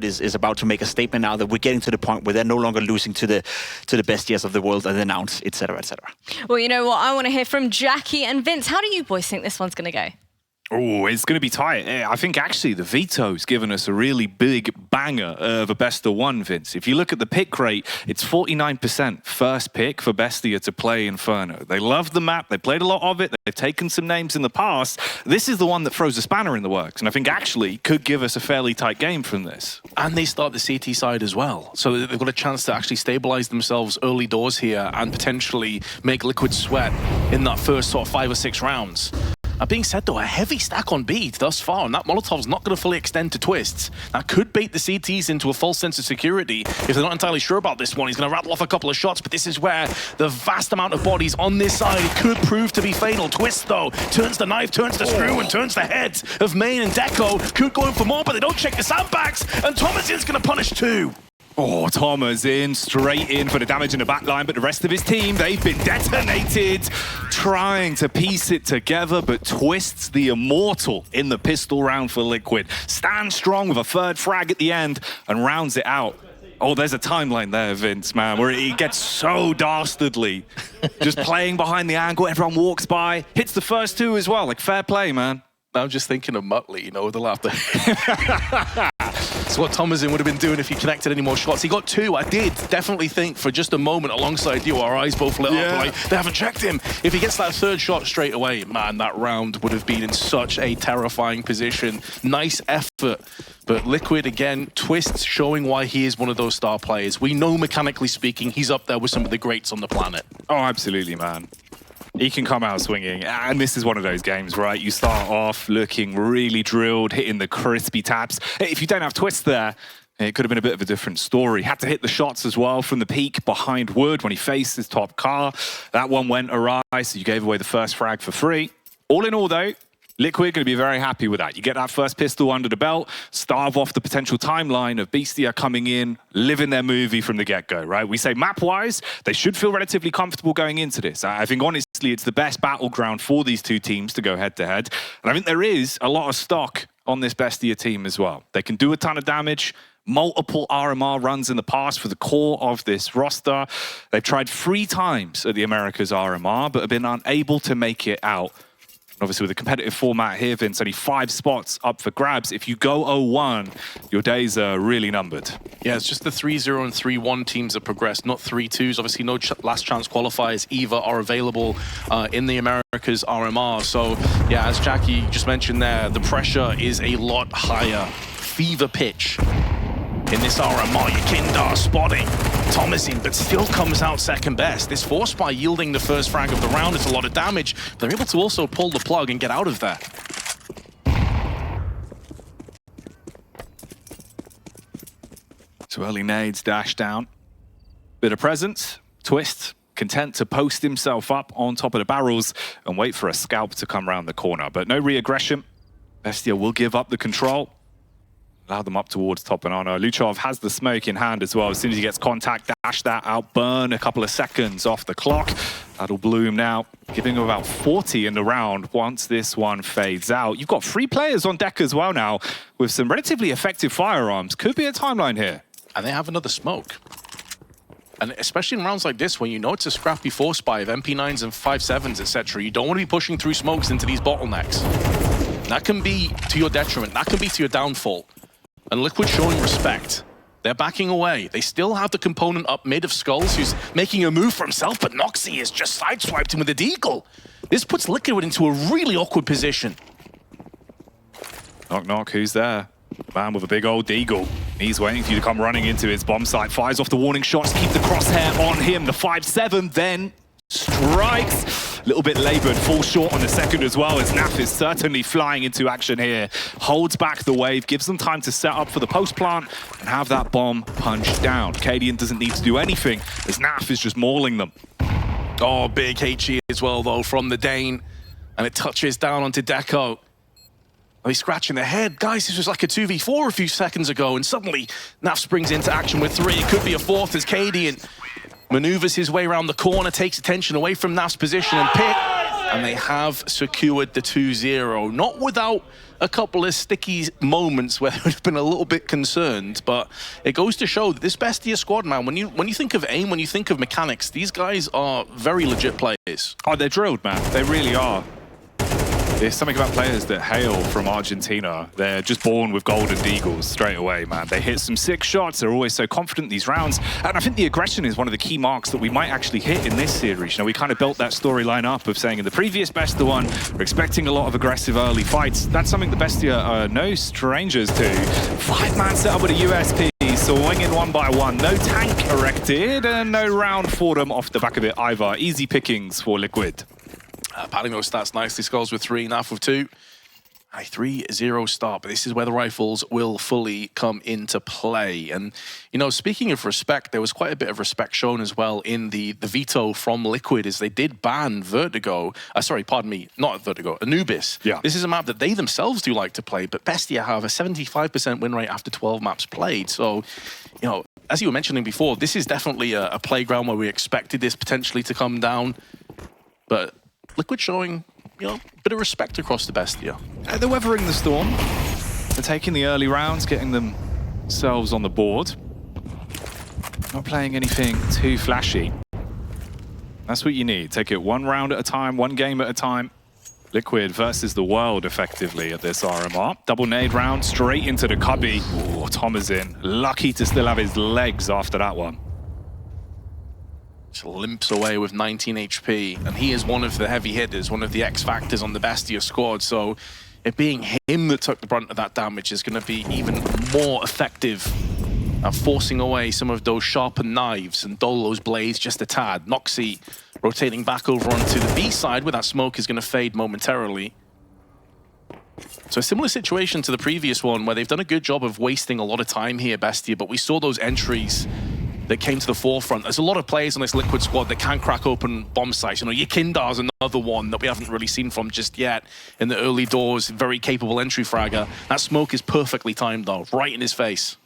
Liquid is about to make a statement now that we're getting to the point where they're no longer losing to the Bestias of the world and the Nouns, etc., etc. Well, you know what? I want to hear from Jackie and Vince. How do you boys think this one's going to go? Oh, it's going to be tight. I think actually the Veto's given us a really big banger of a best of one, Vince. If you look at the pick rate, it's 49% first pick for Bestia to play Inferno. They love the map. They played a lot of it. They've taken some names in the past. This is the one that throws a spanner in the works, and I think actually could give us a fairly tight game from this. And they start the CT side as well. So they've got a chance to actually stabilize themselves early doors here and potentially make Liquid sweat in that first sort of 5 or 6 rounds. That being said, though, a heavy stack on B thus far, and that Molotov's not going to fully extend to Twists. That could bait the CTs into a false sense of security. If they're not entirely sure about this one, he's going to rattle off a couple of shots, but this is where the vast amount of bodies on this side could prove to be fatal. Twist, though, turns the knife, turns the screw, and turns the heads of Main and Deco. Could go in for more, but they don't check the sandbags, and Thomasin's going to punish too. Oh, Thomas in, straight in for the damage in the back line, but the rest of his team, they've been detonated, trying to piece it together, but Twists, the immortal in the pistol round for Liquid, stands strong with a 3rd frag at the end and rounds it out. Oh, there's a timeline there, Vince, man, where he gets so dastardly. Just playing behind the angle, everyone walks by, hits the first 2 as well, like fair play, man. I'm just thinking of Muttley, you know, with the laughter. It's what Thomasin would have been doing if he connected any more shots. He got 2. I did definitely think for just a moment alongside you, our eyes both lit up, like, they haven't checked him. If he gets that 3rd shot straight away, man, that round would have been in such a terrifying position. Nice effort. But Liquid, again, Twists showing why he is one of those star players. We know, mechanically speaking, he's up there with some of the greats on the planet. Oh, absolutely, man. He can come out swinging, and this is one of those games, right? You start off looking really drilled, hitting the crispy taps. If you don't have Twist there, it could have been a bit of a different story. Had to hit the shots as well from the peak behind wood when he faced his top car. That one went awry, so you gave away the first frag for free. All in all, though, Liquid going to be very happy with that. You get that first pistol under the belt, starve off the potential timeline of Bestia coming in, living their movie from the get-go, right? We say map-wise, they should feel relatively comfortable going into this. I think, honestly, it's the best battleground for these two teams to go head-to-head. And I think there is a lot of stock on this Bestia team as well. They can do a ton of damage. Multiple RMR runs in the past for the core of this roster. They've tried 3 times at the Americas RMR, but have been unable to make it out. Obviously, with the competitive format here, Vince, only 5 spots up for grabs. If you go 0-1, your days are really numbered. Yeah, it's just the 3-0 and 3-1 teams that progress, not 3-2s. Obviously, no last chance qualifiers either are available in the Americas RMR. So, yeah, as Jackie just mentioned there, the pressure is a lot higher. Fever pitch in this RMR. Yakindar spotting Thomasin, but still comes out second best. This Force Spy yielding the first frag of the round. It's a lot of damage. They're able to also pull the plug and get out of there. So early nades dash down. Bit of presence. Twist content to post himself up on top of the barrels and wait for a scalp to come around the corner. But no re-aggression. Bestia will give up the control. Allow them up towards top banana. Luchov has the smoke in hand as well. As soon as he gets contact, dash that out, burn a couple of seconds off the clock. That'll bloom now, giving him about 40 in the round once this one fades out. You've got 3 players on deck as well now with some relatively effective firearms. Could be a timeline here. And they have another smoke. And especially in rounds like this, when you know it's a scrappy Force Spy of MP9s and 5.7s, etc., you don't want to be pushing through smokes into these bottlenecks. That can be to your detriment. That can be to your downfall. And Liquid showing respect. They're backing away. They still have the component up mid of Skulls, who's making a move for himself, but Noxy has just sideswiped him with a deagle. This puts Liquid into a really awkward position. Knock, knock, who's there? Man with a big old deagle. He's waiting for you to come running into his bomb site. Fires off the warning shots, keep the crosshair on him. The 5-7 then strikes. A little bit labored, falls short on the second as well, as Naf is certainly flying into action here. Holds back the wave, gives them time to set up for the post plant and have that bomb punched down. Cadian doesn't need to do anything, as Naf is just mauling them. Oh, big HE as well, though, from the Dane. And it touches down onto Deco. Oh, he's scratching the head. Guys, this was like a 2v4 a few seconds ago, and suddenly Naf springs into action with 3. It could be a 4th as Cadian maneuvers his way around the corner, takes attention away from Naf's position, and Pit And they have secured the 2-0, not without a couple of sticky moments where they've been a little bit concerned, but it goes to show that this Bestia squad, man, when you think of aim, when you think of mechanics, these guys are very legit players. Oh, they're drilled, man. They really are. There's something about players that hail from Argentina. They're just born with golden eagles straight away, man. They hit some sick shots. They're always so confident these rounds. And I think the aggression is one of the key marks that we might actually hit in this series. You know, we kind of built that storyline up of saying in the previous Bestia one, we're expecting a lot of aggressive early fights. That's something the Bestia are no strangers to. 5-man setup with a USP. Swinging one by one. No tank erected and no round for them off the back of it either. Easy pickings for Liquid. Padding those stats nicely, Skulls with 3, Naf with 2. A 3-0 start, but this is where the rifles will fully come into play. And, you know, speaking of respect, there was quite a bit of respect shown as well in the veto from Liquid as they did ban Vertigo. Sorry, pardon me, not Vertigo, Anubis. Yeah. This is a map that they themselves do like to play, but Bestia have a 75% win rate after 12 maps played. So, you know, as you were mentioning before, this is definitely a playground where we expected this potentially to come down. But Liquid showing, you know, a bit of respect across the Bestia. They're weathering the storm. They're taking the early rounds, getting themselves on the board. Not playing anything too flashy. That's what you need. Take it one round at a time, one game at a time. Liquid versus the world, effectively, at this RMR. Double nade round, straight into the cubby. Ooh, Tom is in. Lucky to still have his legs after that one. Just limps away with 19 HP, and he is one of the heavy hitters, one of the X factors on the Bestia squad, so it being him that took the brunt of that damage is going to be even more effective at forcing away some of those sharpened knives and dull those blades just a tad. Noxy rotating back over onto the B side where that smoke is going to fade momentarily. So a similar situation to the previous one where they've done a good job of wasting a lot of time here, Bestia, but we saw those entries that came to the forefront. There's a lot of players on this Liquid squad that can crack open bomb sites. You know, Yakindar's another one that we haven't really seen from just yet in the early doors. Very capable entry fragger. That smoke is perfectly timed though, right in his face.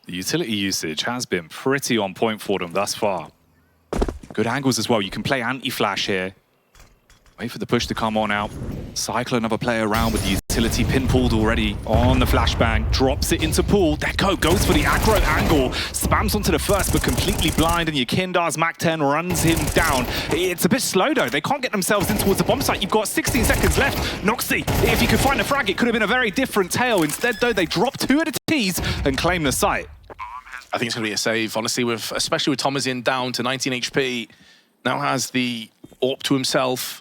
The utility usage has been pretty on point for them thus far. Good angles as well. You can play anti-flash here. Wait for the push to come on out. Cycle another player around with the utility pinpooled already on the flashbang. Drops it into pool. Deco goes for the aggro angle. Spams onto the first, but completely blind. And Yakindar's Mac 10 runs him down. It's a bit slow, though. They can't get themselves in towards the bomb site. You've got 16 seconds left. Noxy, if he could find a frag, it could have been a very different tale. Instead, though, they drop 2 at a tease and claim the site. I think it's going to be a save, honestly, especially with Thomasin down to 19 HP. Now has the AWP to himself.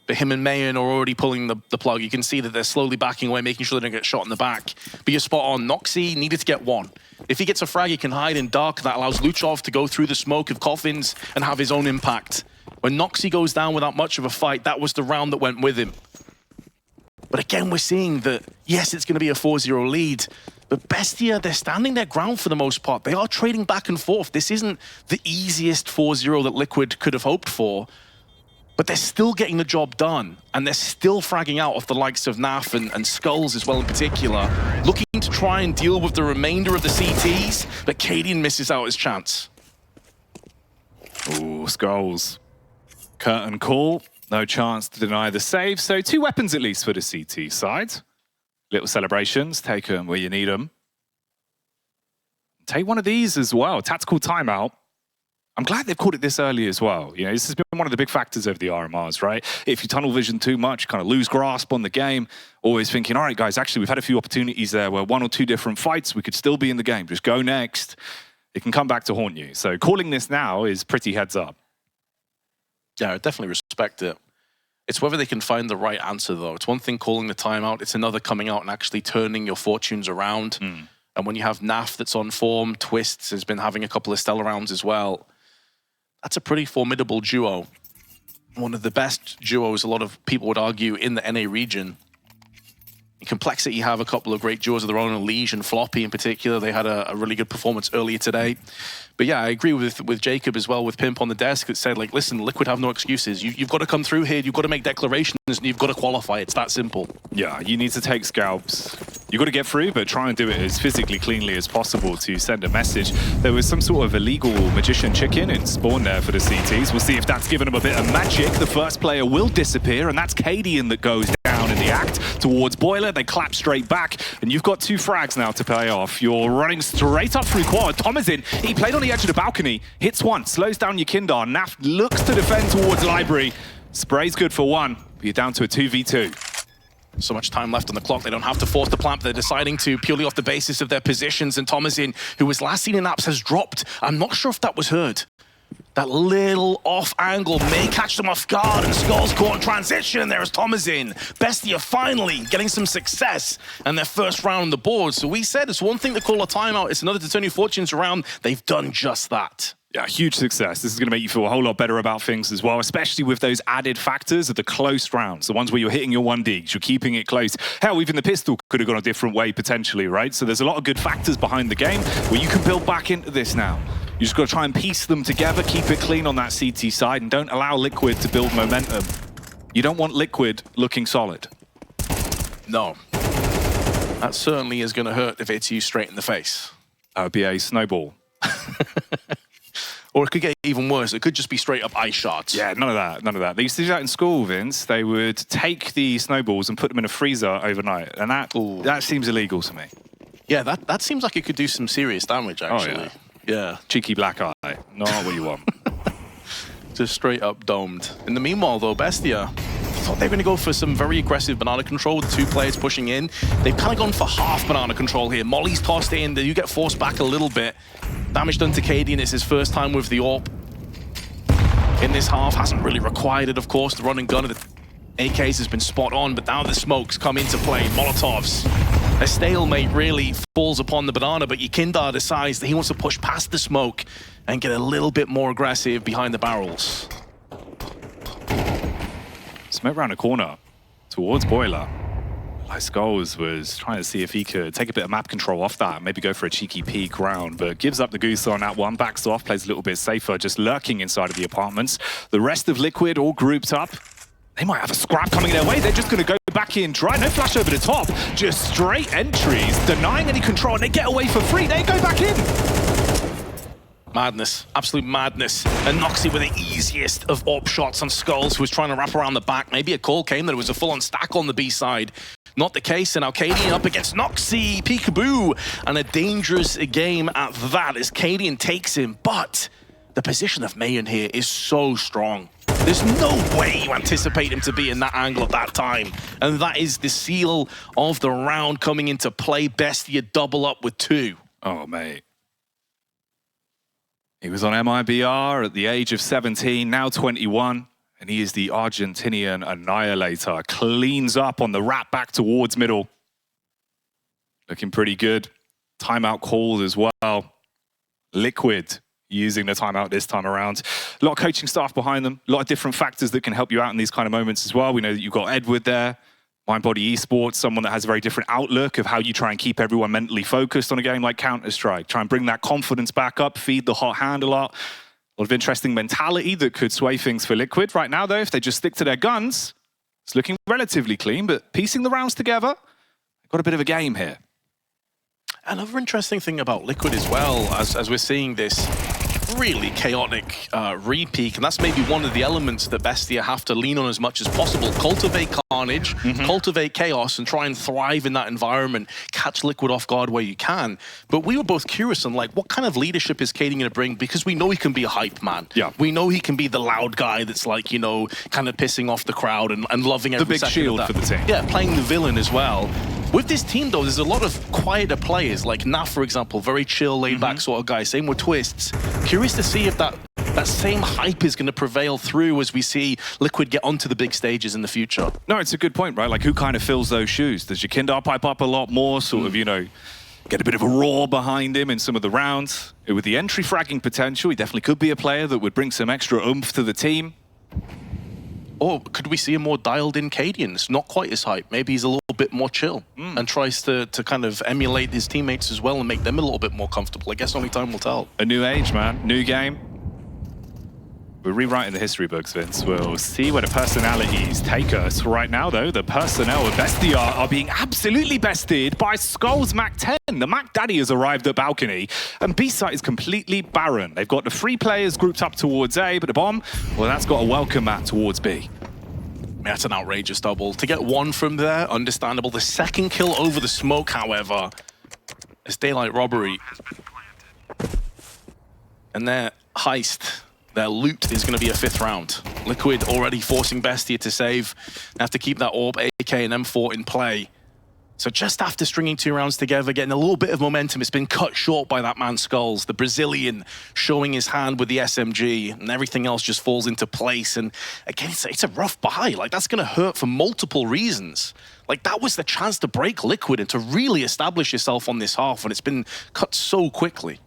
But him and Mayan are already pulling the plug. You can see that they're slowly backing away, making sure they don't get shot in the back. But you're spot on. Noxy needed to get one. If he gets a frag, he can hide in dark. That allows Luchov to go through the smoke of coffins and have his own impact. When Noxy goes down without much of a fight, that was the round that went with him. But again, we're seeing that, yes, it's going to be a 4-0 lead. But Bestia, they're standing their ground for the most part. They are trading back and forth. This isn't the easiest 4-0 that Liquid could have hoped for. But they're still getting the job done, and they're still fragging out off the likes of Naf and Skulls as well in particular, looking to try and deal with the remainder of the CTs, but Cadian misses out his chance. Ooh, Skulls. Curtain call, no chance to deny the save, so 2 weapons at least for the CT side. Little celebrations, take them where you need them. Take one of these as well, tactical timeout. I'm glad they've called it this early as well. You know, this has been one of the big factors over the RMRs, right? If you tunnel vision too much, kind of lose grasp on the game, always thinking, all right, guys, actually, we've had a few opportunities there where 1 or 2 different fights, we could still be in the game. Just go next. It can come back to haunt you. So calling this now is pretty heads up. Yeah, I definitely respect it. It's whether they can find the right answer, though. It's one thing calling the timeout. It's another coming out and actually turning your fortunes around. And when you have Naf that's on form, Twists has been having a couple of stellar rounds as well. That's a pretty formidable duo. One of the best duos, a lot of people would argue, in the NA region. In Complexity, you have a couple of great duos of their own, Liege and Floppy in particular. They had a really good performance earlier today. But yeah, I agree with Jacob as well, with Pimp on the desk that said, like, listen, Liquid have no excuses. You've got to come through here, you've got to make declarations, and you've got to qualify. It's that simple. Yeah, you need to take scalps. You've got to get through, but try and do it as physically cleanly as possible to send a message. There was some sort of illegal magician chicken in spawn there for the CTs. We'll see if that's given them a bit of magic. The first player will disappear, and that's Cadian that goes down in the act towards Boiler. They clap straight back, and you've got 2 frags now to pay off. You're running straight up through quad. Tom is in. He played on the edge of the balcony, hits once, slows down your Kindar. Naf looks to defend towards Library. Spray's good for 1, but you're down to a 2v2. So much time left on the clock. They don't have to force the plant. They're deciding to purely off the basis of their positions. And Thomasin, who was last seen in apps, has dropped. I'm not sure if that was heard. That little off angle may catch them off guard, and Skull's caught in transition. There's Thomasin. Bestia finally getting some success and their first round on the board. So we said it's one thing to call a timeout. It's another to turn your fortunes around. They've done just that. Yeah, huge success. This is going to make you feel a whole lot better about things as well, especially with those added factors of the close rounds, the ones where you're hitting your 1Ds, you're keeping it close. Hell, even the pistol could have gone a different way potentially, right? So there's a lot of good factors behind the game where you can build back into this now. You just got to try and piece them together, keep it clean on that CT side, and don't allow Liquid to build momentum. You don't want Liquid looking solid. No. That certainly is going to hurt if it hits you straight in the face. That would be a snowball. Or it could get even worse. It could just be straight up ice shots. Yeah, none of that, none of that. They used to do that in school, Vince. They would take the snowballs and put them in a freezer overnight. And that seems illegal to me. Yeah, that sees like it could do some serious damage, actually. Oh, yeah. Cheeky black eye. Not what you want. Just straight up domed. In the meanwhile, though, Bestia thought they were going to go for some very aggressive banana control with 2 players pushing in. They've kind of gone for half banana control here. Molly's tossed in. You get forced back a little bit. Damage done to Cadian. It's his first time with the AWP in this half. Hasn't really required it, of course. The run and gun of the AKs has been spot on, but now the smokes come into play. Molotovs. A stalemate really falls upon the banana, but Yekindar decides that he wants to push past the smoke and get a little bit more aggressive behind the barrels. Smoke around a corner towards Boiler. Skulls was trying to see if he could take a bit of map control off that, maybe go for a cheeky peek round, but gives up the goose on that one, backs off, plays a little bit safer, just lurking inside of the apartments. The rest of Liquid all grouped up. They might have a scrap coming their way. They're just going to go back in dry. No flash over the top. Just straight entries, denying any control, and they get away for free. They go back in. Madness, absolute madness. And Noxy with the easiest of AWP shots on Skulls, who was trying to wrap around the back. Maybe a call came that it was a full-on stack on the B side. Not the case, and now Cadian up against Noxy, peekaboo, and a dangerous game at that as Cadian takes him, but the position of Mayan here is so strong. There's no way you anticipate him to be in that angle at that time, and that is the seal of the round coming into play. Bestia double up with 2. Oh, mate. He was on MIBR at the age of 17, now 21. And he is the Argentinian annihilator. Cleans up on the wrap back towards middle. Looking pretty good. Timeout called as well. Liquid using the timeout this time around. A lot of coaching staff behind them. A lot of different factors that can help you out in these kind of moments as well. We know that you've got Edward there. MindBody Esports, someone that has a very different outlook of how you try and keep everyone mentally focused on a game like Counter-Strike. Try and bring that confidence back up, feed the hot hand a lot. A lot of interesting mentality that could sway things for Liquid. Right now, though, if they just stick to their guns, it's looking relatively clean, but piecing the rounds together, they've got a bit of a game here. Another interesting thing about Liquid as well, as we're seeing this really chaotic re-peak, and that's maybe one of the elements that Bestia have to lean on as much as possible. Cultivate carnage, cultivate chaos, and try and thrive in that environment. Catch Liquid off guard where you can. But we were both curious on, like, what kind of leadership is Cadian going to bring? Because we know he can be a hype man. Yeah. We know he can be the loud guy that's, like, you know, kind of pissing off the crowd and loving every second of that. The big shield for the team. Yeah, playing the villain as well. With this team, though, there's a lot of quieter players, like Naf, for example, very chill, laid-back sort of guy. Same with Twists. Curious to see if that same hype is going to prevail through as we see Liquid get onto the big stages in the future. No, it's a good point, right? Like, who kind of fills those shoes? Does Yekindar pipe up a lot more, sort of, you know, get a bit of a roar behind him in some of the rounds? With the entry fragging potential, he definitely could be a player that would bring some extra oomph to the team. Or could we see a more dialed-in Cadian? It's not quite as hype. Maybe he's a little bit more chill and tries to kind of emulate his teammates as well and make them a little bit more comfortable. I guess only time will tell. A new age, man. New game. We're rewriting the history books, Vince. We'll see where the personalities take us. Right now, though, the personnel of Bestia are being absolutely bested by Skull's Mac 10. The Mac Daddy has arrived at balcony, and B site is completely barren. They've got the 3 players grouped up towards A, but the bomb, well, that's got a welcome mat towards B. That's an outrageous double. To get 1 from there, understandable. The second kill over the smoke, however, is daylight robbery. And their heist, their loot is going to be a 5th round. Liquid already forcing Bestia to save. They have to keep that AWP, AK, and M4 in play. So just after stringing 2 rounds together, getting a little bit of momentum, it's been cut short by that man Skulls, the Brazilian showing his hand with the SMG, and everything else just falls into place. And again, it's a rough buy. Like, that's going to hurt for multiple reasons. Like, that was the chance to break Liquid and to really establish yourself on this half, and it's been cut so quickly.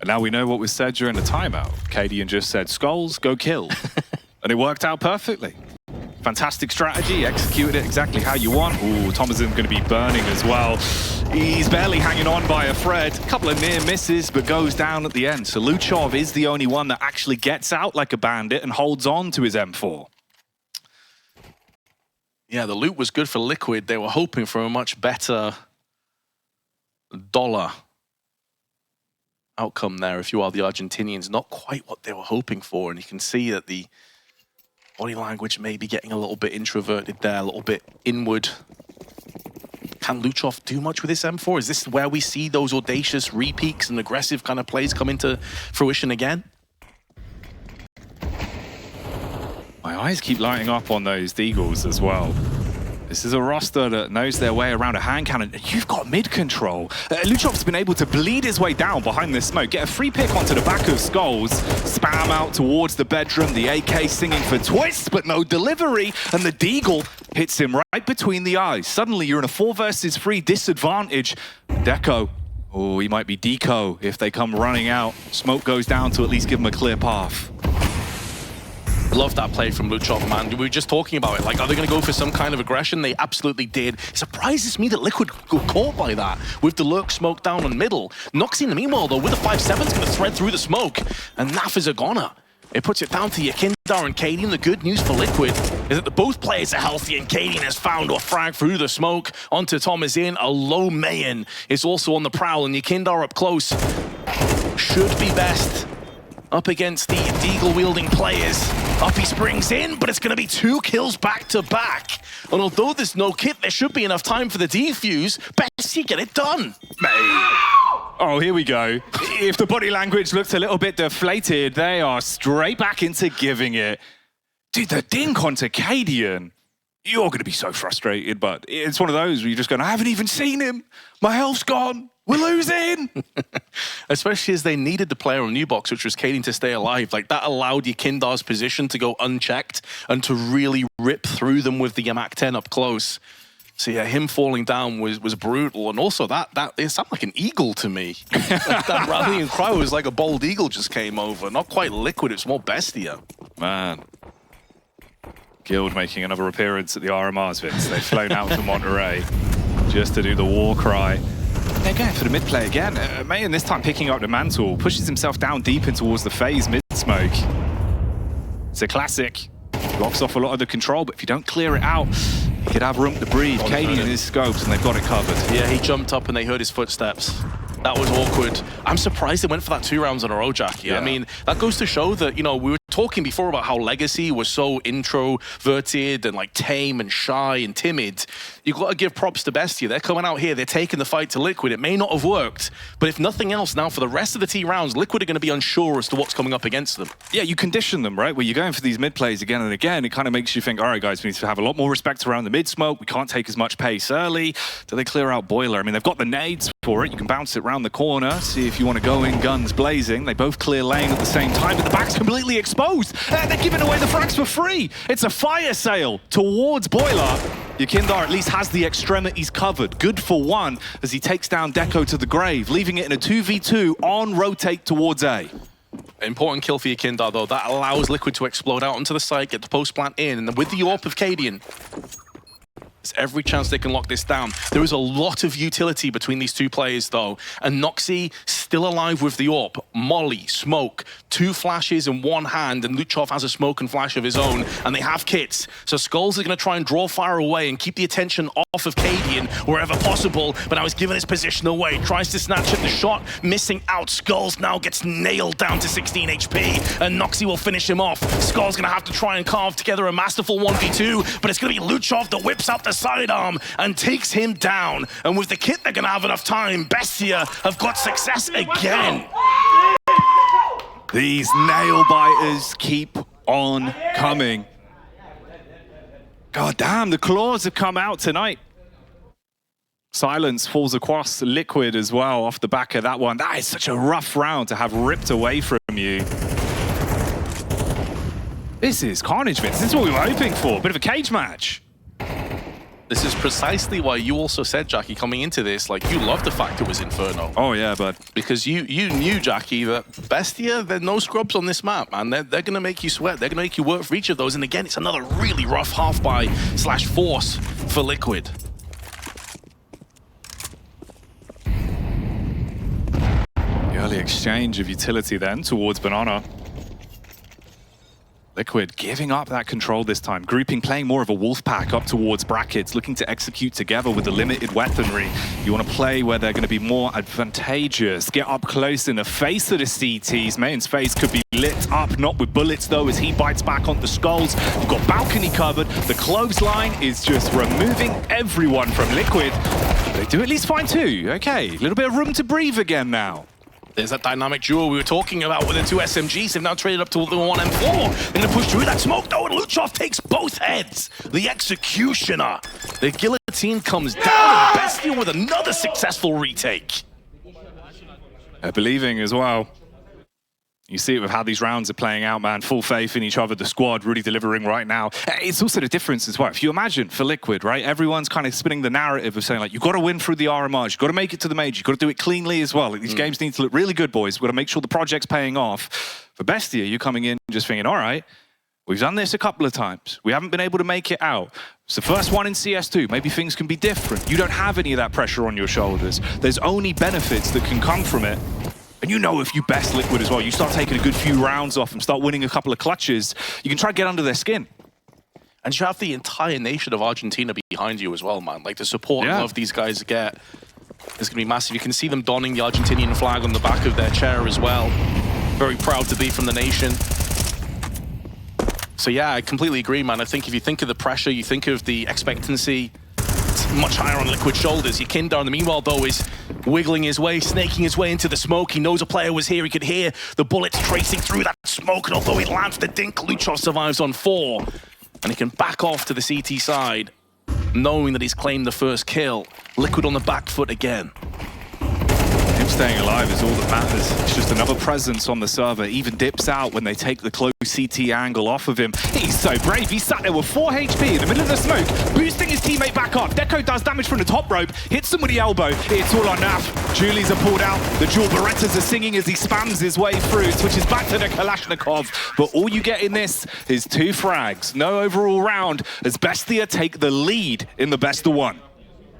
And now we know what was said during the timeout. Cadian just said, Skulls, go kill. And it worked out perfectly. Fantastic strategy, executed it exactly how you want. Ooh, Thomason going to be burning as well. He's barely hanging on by a thread. A couple of near misses, but goes down at the end. So Luchov is the only one that actually gets out like a bandit and holds on to his M4. Yeah, the loot was good for Liquid. They were hoping for a much better dollar outcome there if you are the Argentinians. Not quite what they were hoping for, and you can see that the body language may be getting a little bit introverted there, a little bit inward. Can Luchov do much with this M4? Is this where we see those audacious re-peaks and aggressive kind of plays come into fruition again? My eyes keep lighting up on those Deagles as well. This is a roster that knows their way around a hand cannon. You've got mid control. Luchov's been able to bleed his way down behind this smoke, get a free pick onto the back of Skulls, spam out towards the bedroom, the AK singing for twist, but no delivery, and the Deagle hits him right between the eyes. Suddenly you're in a 4 versus 3 disadvantage. Deco, oh, he might be Deco if they come running out. Smoke goes down to at least give him a clear path. Love that play from Luchov, man. We were just talking about it. Like, are they going to go for some kind of aggression? They absolutely did. It surprises me that Liquid got caught by that with the lurk smoke down on middle. Noxy in the meanwhile, though, with the 5-7's going to thread through the smoke, and Naf is a goner. It puts it down to Yakindar and Cadian. The good news for Liquid is that both players are healthy, and Cadian has found a frag through the smoke onto Thomas in. A low Mayan is also on the prowl, and Yakindar up close. Should be best up against the Deagle-wielding players. Up he springs in, but it's going to be 2 kills back-to-back. And although there's no kit, there should be enough time for the defuse. Bestia get it done. Oh, here we go. If the body language looks a little bit deflated, they are straight back into giving it. Dude, the dink onto Cadian. You're going to be so frustrated, but it's one of those where you're just going, I haven't even seen him. My health's gone. We're losing! Especially as they needed the player on new box, which was Cadian, to stay alive. Like, that allowed Yakindar's position to go unchecked and to really rip through them with the Yamak 10 up close. So yeah, him falling down was brutal. And also that it sounded like an eagle to me. That rallying cry was like a bold eagle just came over. Not quite Liquid, it's more Bestia. Man. Guild making another appearance at the RMRs, Vince. They've flown out to Monterrey just to do the war cry. They're going for the mid play again. Mayan this time picking up the mantle, pushes himself down deep in towards the phase mid-smoke. It's a classic. Blocks off a lot of the control, but if you don't clear it out, you could have room to breathe. Cadian in his scopes, and they've got it covered. Yeah, he jumped up and they heard his footsteps. That was awkward. I'm surprised they went for that 2 rounds in a row, Jackie. Yeah. I mean, that goes to show that, you know, we were talking before about how Legacy was so introverted and like tame and shy and timid. You've got to give props to Bestia. They're coming out here, they're taking the fight to Liquid. It may not have worked, but if nothing else now, for the rest of the T rounds, Liquid are going to be unsure as to what's coming up against them. Yeah, you condition them, right? Where you're going for these mid plays again and again, it kind of makes you think, all right, guys, we need to have a lot more respect around the mid smoke. We can't take as much pace early. Do they clear out Boiler? I mean, they've got the nades for it. You can bounce it around the corner, see if you want to go in guns blazing. They both clear lane at the same time, but the back's completely exposed. They're giving away the frags for free. It's a fire sale towards Boiler. Yakindar at least has the extremities covered. Good for 1 as he takes down Deco to the grave, leaving it in a 2v2 on rotate towards A. Important kill for Yakindar, though. That allows Liquid to explode out onto the site, get the post plant in, and with the AWP of Cadian, There's every chance they can lock this down. There is a lot of utility between these two players, though. And Noxy still alive with the AWP. Molly, smoke, 2 flashes in one hand, and Luchov has a smoke and flash of his own, and they have kits. So Skulls are going to try and draw fire away and keep the attention off of Cadian wherever possible, but now he's given his position away. Tries to snatch at the shot, missing out. Skulls now gets nailed down to 16 HP, and Noxy will finish him off. Skulls going to have to try and carve together a masterful 1v2, but it's going to be Luchov that whips out the sidearm and takes him down. And with the kit, they're going to have enough time. Bestia have got success again. These nail biters keep on coming. God damn, the claws have come out tonight. Silence falls across Liquid as well off the back of that one. That is such a rough round to have ripped away from you. This is carnage, Vince. This is what we were hoping for. Bit of a cage match. This is precisely why you also said, Jackie, coming into this, like, you loved the fact it was Inferno. Oh, yeah, bud. Because you knew, Jackie, that Bestia, they're no scrubs on this map, man. They're going to make you sweat. They're going to make you work for each of those. And again, it's another really rough half-buy / force for Liquid. The early exchange of utility then towards Banana. Liquid giving up that control this time. Grouping, playing more of a wolf pack up towards brackets, looking to execute together with the limited weaponry. You want to play where they're going to be more advantageous. Get up close in the face of the CTs. Main's face could be lit up, not with bullets though, as he bites back onto Skulls. You've got balcony covered. The clothesline is just removing everyone from Liquid. They do at least find 2. Okay, a little bit of room to breathe again now. There's that dynamic duo we were talking about with the 2 SMGs. They've now traded up to the 1M4. They're going to push through that smoke, though, and Luchov takes both heads. The executioner. The guillotine comes down, and Bestia with another successful retake. They're believing as well. You see it with how these rounds are playing out, man. Full faith in each other. The squad really delivering right now. It's also the difference as well. If you imagine for Liquid, right, everyone's kind of spinning the narrative of saying, like, you've got to win through the RMRs. You've got to make it to the major. You've got to do it cleanly as well. Like, these games need to look really good, boys. We've got to make sure the project's paying off. For Bestia, you're coming in just thinking, all right, we've done this a couple of times. We haven't been able to make it out. It's the first one in CS2. Maybe things can be different. You don't have any of that pressure on your shoulders. There's only benefits that can come from it. And you know if you best Liquid as well, you start taking a good few rounds off and start winning a couple of clutches, you can try to get under their skin. And you have the entire nation of Argentina behind you as well, man. Like, the support and love these guys get is going to be massive. You can see them donning the Argentinian flag on the back of their chair as well. Very proud to be from the nation. So yeah, I completely agree, man. I think if you think of the pressure, you think of the expectancy, it's much higher on Liquid shoulders. Yakindar, in the meanwhile, though, is wiggling his way, snaking his way into the smoke. He knows a player was here. He could hear the bullets tracing through that smoke, and although he lands the dink, Luchov survives on 4. And he can back off to the CT side, knowing that he's claimed the first kill. Liquid on the back foot again. Him staying alive is all that matters. It's just another presence on the server. Even dips out when they take the close CT angle off of him. He's so brave. He sat there with 4 HP in the middle of the smoke, boosting his teammate back up. Deco does damage from the top rope, hits him with the elbow. It's all on Naf. Julies are pulled out. The dual Berettas are singing as he spams his way through, switches back to the Kalashnikov. But all you get in this is 2 frags. No overall round as Bestia take the lead in the best of 1.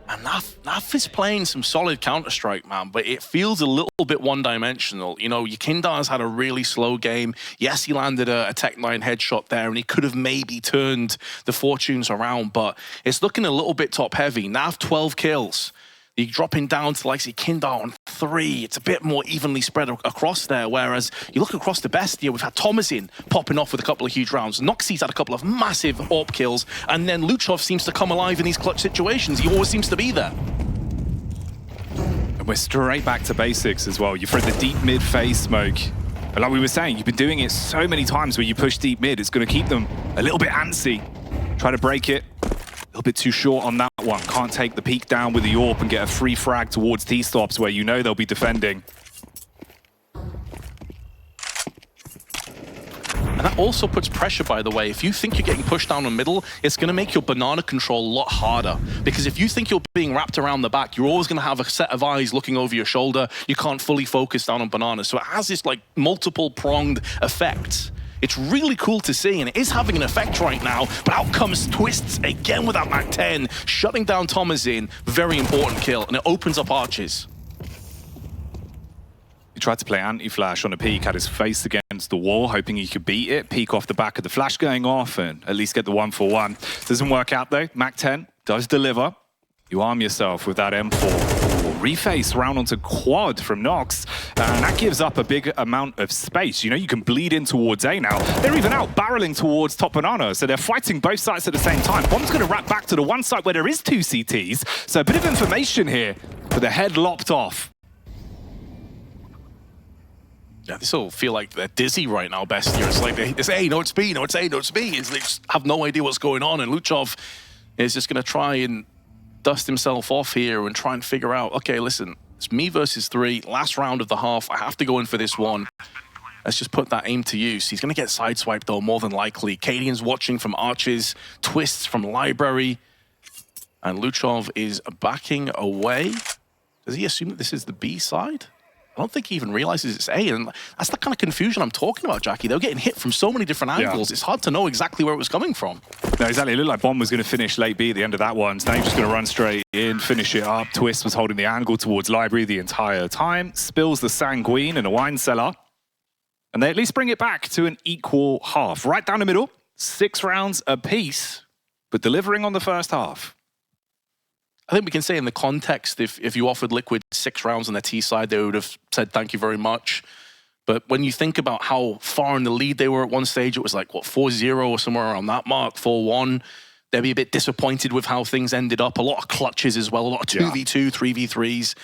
And Naf is playing some solid Counter-Strike, man, but it feels a little bit one-dimensional. You know, Yakindar's had a really slow game. Yes, he landed a Tech 9 headshot there, and he could have maybe turned the fortunes around, but it's looking a little bit top-heavy. Naf, 12 kills. You're dropping down to like Yakindar on 3. It's a bit more evenly spread across there, whereas you look across the Bestia, we've had Thomasin popping off with a couple of huge rounds. Noxy's had a couple of massive AWP kills, and then Luchov seems to come alive in these clutch situations. He always seems to be there. And we're straight back to basics as well. You throw the deep mid phase smoke. But like we were saying, you've been doing it so many times where you push deep mid, it's going to keep them a little bit antsy. Try to break it. A little bit too short on that one. Can't take the peak down with the AWP and get a free frag towards T-stops where you know they'll be defending. And that also puts pressure, by the way. If you think you're getting pushed down the middle, it's going to make your banana control a lot harder. Because if you think you're being wrapped around the back, you're always going to have a set of eyes looking over your shoulder. You can't fully focus down on bananas. So it has this like multiple pronged effect. It's really cool to see, and it is having an effect right now. But out comes Twists again with that MAC-10, shutting down Thomasin. Very important kill, and it opens up Arches. He tried to play anti-flash on a peek, had his face against the wall, hoping he could beat it, peek off the back of the flash going off, and at least get the 1-for-1. Doesn't work out though. MAC-10 does deliver. You arm yourself with that M4. Reface round onto quad from Nox, and that gives up a big amount of space. You know, you can bleed in towards A now. They're even out barreling towards top banana, so they're fighting both sides at the same time. Bomb's going to wrap back to the one side where there is 2 CTs, so a bit of information here, but the head lopped off. Yeah, this will feel like they're dizzy right now, Bestia. It's like it's A, no, it's B, no, it's A, no, it's B. They just have no idea what's going on, and Luchov is just going to try and dust himself off here and try and figure out, okay, listen, it's me versus 3, last round of the half, I have to go in for this one. Let's just put that aim to use. He's going to get sideswiped though, more than likely. Cadian's watching from Arches, Twists from Library, and Luchov is backing away. Does he assume that this is the B side? I don't think he even realizes it's A, and that's the kind of confusion I'm talking about, Jackie. They're getting hit from so many different angles. It's hard to know exactly where it was coming from. No, exactly. It looked like Bomb was going to finish late B at the end of that one. So now he's just going to run straight in, finish it up. Twist was holding the angle towards Library the entire time. Spills the Sanguine in a wine cellar. And they at least bring it back to an equal half. Right down the middle, 6 rounds apiece, but delivering on the first half. I think we can say in the context, if you offered Liquid 6 rounds on their T side, they would have said thank you very much. But when you think about how far in the lead they were at one stage, it was like, what, 4-0 or somewhere around that mark, 4-1. They'd be a bit disappointed with how things ended up. A lot of clutches as well, a lot of 2v2, 3v3s.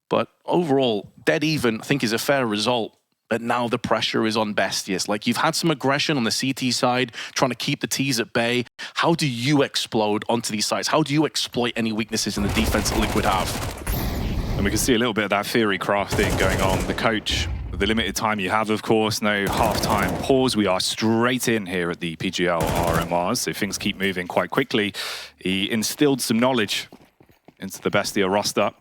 But overall, dead even, I think, is a fair result. But now the pressure is on Bestias. Like, you've had some aggression on the CT side, trying to keep the Ts at bay. How do you explode onto these sides? How do you exploit any weaknesses in the defense that Liquid have? And we can see a little bit of that theory crafting going on. The coach, the limited time you have, of course, no half-time pause. We are straight in here at the PGL RMRs, so things keep moving quite quickly. He instilled some knowledge into the Bestia roster.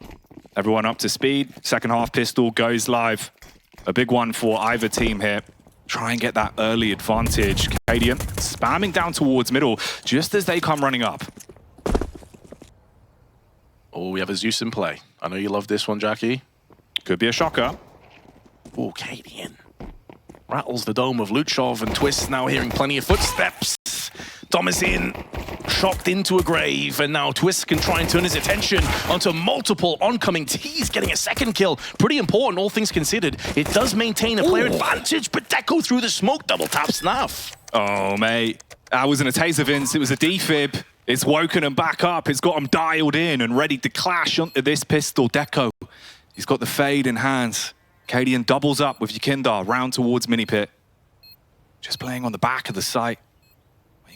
Everyone up to speed. Second half pistol goes live. A big one for either team here. Try and get that early advantage. Cadian spamming down towards middle just as they come running up. Oh, we have a Zeus in play. I know you love this one, Jackie. Could be a shocker. Oh, Cadian rattles the dome of Luchov, and Twist now hearing plenty of footsteps. Thomasin shocked into a grave, and now Twist can try and turn his attention onto multiple oncoming Ts, getting a second kill. Pretty important, all things considered. It does maintain a player advantage, but Deco through the smoke, double tap Snaf. Oh, mate. That wasn't a taser, Vince. It was a defib. It's woken him back up. It's got him dialed in and ready to clash onto this pistol. Deco, he's got the fade in hands. Cadian doubles up with Yekindar round towards mini pit. Just playing on the back of the site.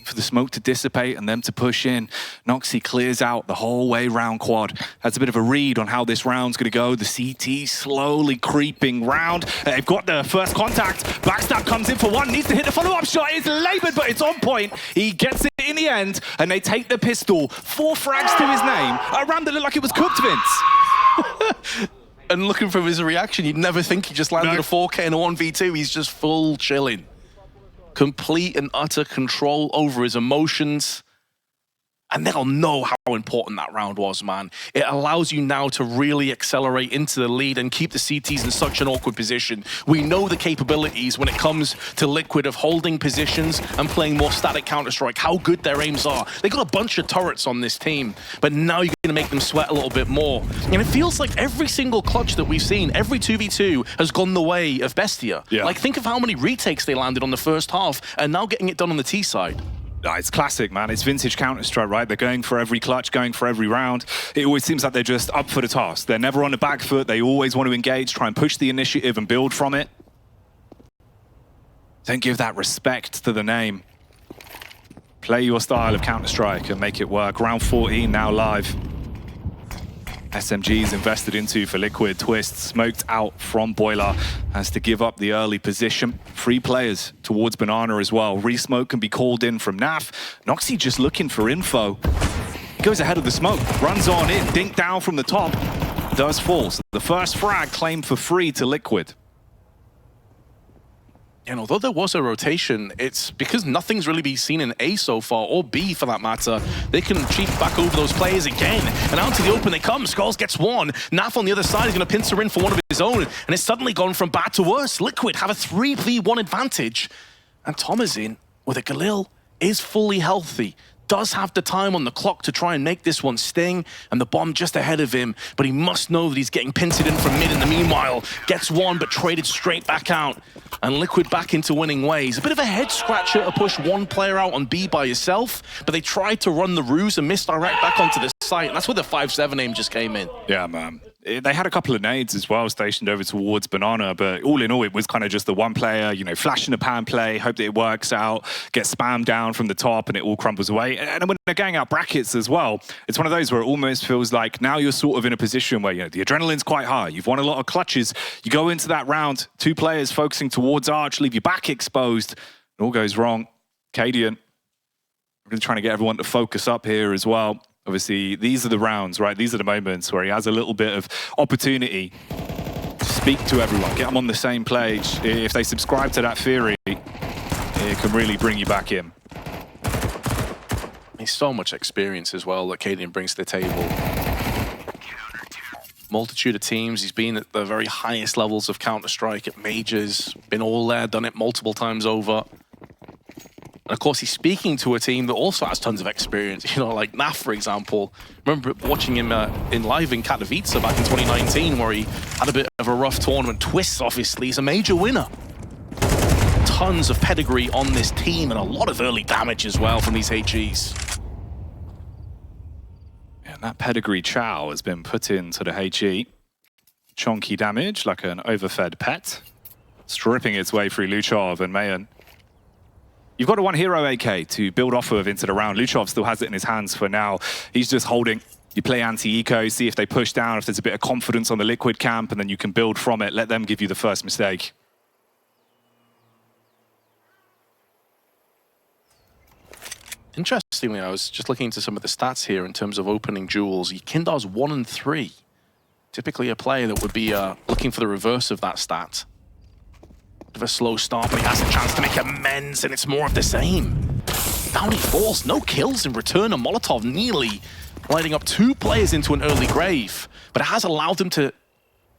For the smoke to dissipate and them to push in. Noxy clears out the whole way round quad. That's a bit of a read on how this round's going to go. The CT slowly creeping round. They've got the first contact. Backstab comes in for one, needs to hit the follow-up shot. It's labored, but it's on point. He gets it in the end, and they take the pistol. 4 frags to his name. A round that looked like it was cooked, Vince. And looking from his reaction, you'd never think he just landed a 4K in a 1v2. He's just full chilling. Complete and utter control over his emotions. And they'll know how important that round was, man. It allows you now to really accelerate into the lead and keep the CTs in such an awkward position. We know the capabilities when it comes to Liquid of holding positions and playing more static Counter-Strike, how good their aims are. They got a bunch of turrets on this team, but now you're going to make them sweat a little bit more. And it feels like every single clutch that we've seen, every 2v2 has gone the way of Bestia. Yeah. Like, think of how many retakes they landed on the first half and now getting it done on the T side. It's classic, man. It's vintage Counter-Strike, right? They're going for every clutch, going for every round. It always seems like they're just up for the task. They're never on the back foot. They always want to engage, try and push the initiative and build from it. Don't give that respect to the name. Play your style of Counter-Strike and make it work. Round 14 now live. SMGs invested into for Liquid. Twist smoked out from Boiler, has to give up the early position. 3 players towards Banana as well. Resmoke can be called in from Naf. Noxy just looking for info. He goes ahead of the smoke, runs on in, dink down from the top. Does fall. So the first frag claimed for free to Liquid. And although there was a rotation, it's because nothing's really been seen in A so far, or B for that matter. They can cheat back over those players again. And out to the open they come. Skulls gets one. Naf on the other side is going to pincer in for one of his own. And it's suddenly gone from bad to worse. Liquid have a 3v1 advantage. And Tomazin, with a Galil, is fully healthy. Does have the time on the clock to try and make this one sting, and the bomb just ahead of him, but he must know that he's getting pincered in from mid in the meanwhile. Gets one, but traded straight back out, and Liquid back into winning ways. A bit of a head scratcher to push one player out on B by yourself, but they tried to run the ruse and misdirect back onto the site, and that's where the 5-7 aim just came in. Yeah, man. They had a couple of nades as well stationed over towards Banana, but all in all, it was kind of just the one player, you know, flashing a pan play, hope that it works out, gets spammed down from the top, and it all crumbles away. And when they're going out brackets as well, it's one of those where it almost feels like now you're sort of in a position where, you know, the adrenaline's quite high. You've won a lot of clutches. You go into that round, two players focusing towards Arch, leave your back exposed. It all goes wrong. Cadian, really trying to get everyone to focus up here as well. Obviously, these are the rounds, right? These are the moments where he has a little bit of opportunity to speak to everyone, get them on the same page. If they subscribe to that theory, it can really bring you back in. He's so much experience as well that Cadian brings to the table. Multitude of teams. He's been at the very highest levels of Counter-Strike at majors, been all there, done it multiple times over. And of course, he's speaking to a team that also has tons of experience, you know, like NAF, for example. I remember watching him in live in Katowice back in 2019, where he had a bit of a rough tournament. Twists, obviously, he's a major winner. Tons of pedigree on this team and a lot of early damage as well from these HEs. And that pedigree chow has been put into the HE. Chonky damage, like an overfed pet. Stripping its way through Luchov and Mayan. You've got a one hero AK to build off of into the round. Luchov still has it in his hands for now. He's just holding. You play anti-eco, see if they push down, if there's a bit of confidence on the Liquid camp, and then you can build from it. Let them give you the first mistake. Interestingly, I was just looking into some of the stats here in terms of opening duels. Kindar's 1 and 3. Typically a player that would be looking for the reverse of that stat. Bit of a slow start, but he has a chance to make amends, and it's more of the same. Down he falls, no kills in return, and Molotov nearly lighting up 2 players into an early grave. But it has allowed him to